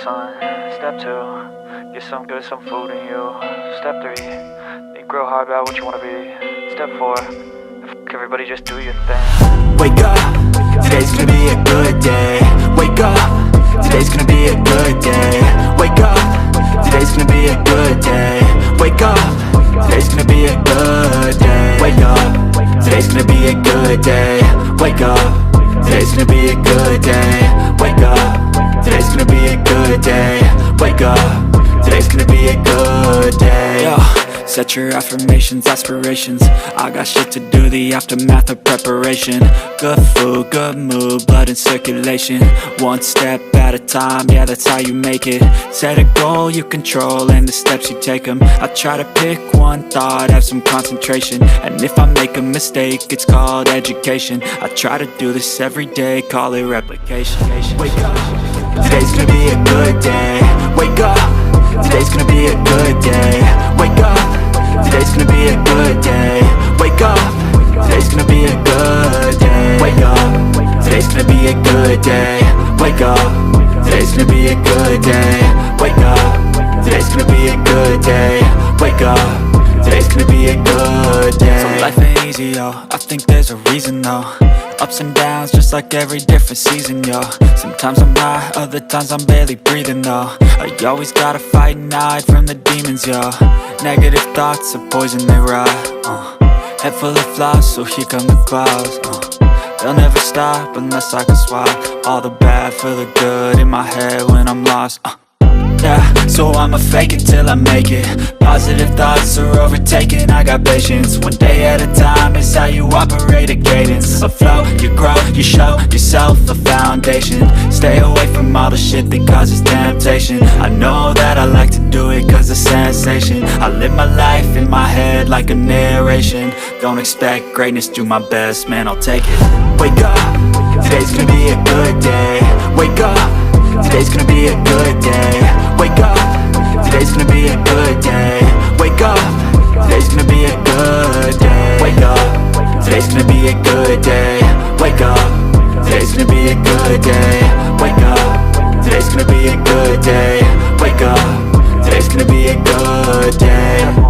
son. Step 2, get some good, some food in you. Step 3, think real hard about what you wanna be. Step 4, fuck everybody, just do your thing. Wake up, today's gonna be a good day. Wake up, today's gonna be a good day. Wake up, today's gonna be a good day. Wake up, today's gonna be a good day. Wake up, today's gonna be a good day. Wake up, today's gonna be a good day. Wake up, today's gonna be a good day. Wake up, today's gonna be a good day. Yo, set your affirmations, aspirations. I got shit to do, the aftermath of preparation. Good food, good mood, blood in circulation. One step at a time, yeah, that's how you make it. Set a goal you control and the steps you take them. I try to pick one thought, have some concentration. And if I make a mistake, it's called education. I try to do this every day, call it replication. Wake up, today's gonna be a good day. Wake up, today's gonna be a good day. Wake up, today's gonna be a good day. Wake up, today's gonna be a good day. Wake up, today's gonna be a good day. Wake up, today's gonna be a good day. Wake up, today's gonna be a good day. Wake up, today's gonna be a good day. So life ain't easy, yo, I think there's a reason though. Ups and downs, just like every different season, yo. Sometimes I'm high, other times I'm barely breathing, though. I always gotta fight and hide from the demons, yo. Negative thoughts are poison, they rot. Head full of flies, so here come the clouds. They'll never stop unless I can swap all the bad for the good in my head when I'm lost. Yeah, so I'ma fake it till I make it. Positive thoughts are overtaken, I got patience. One day at a time is how you operate a cadence. A flow, you grow, you show yourself a foundation. Stay away from all the shit that causes temptation. I know that I like to do it cause it's sensation. I live my life in my head like a narration. Don't expect greatness, do my best, man, I'll take it. Wake up, today's gonna be a good day. Wake up, today's gonna be a good day. Wake up, today's gonna be a good day. Wake up, today's gonna be a good day. Wake up, today's gonna be a good day. Wake up, today's gonna be a good day. Wake up, today's gonna be a good day. Wake up, today's gonna be a good day.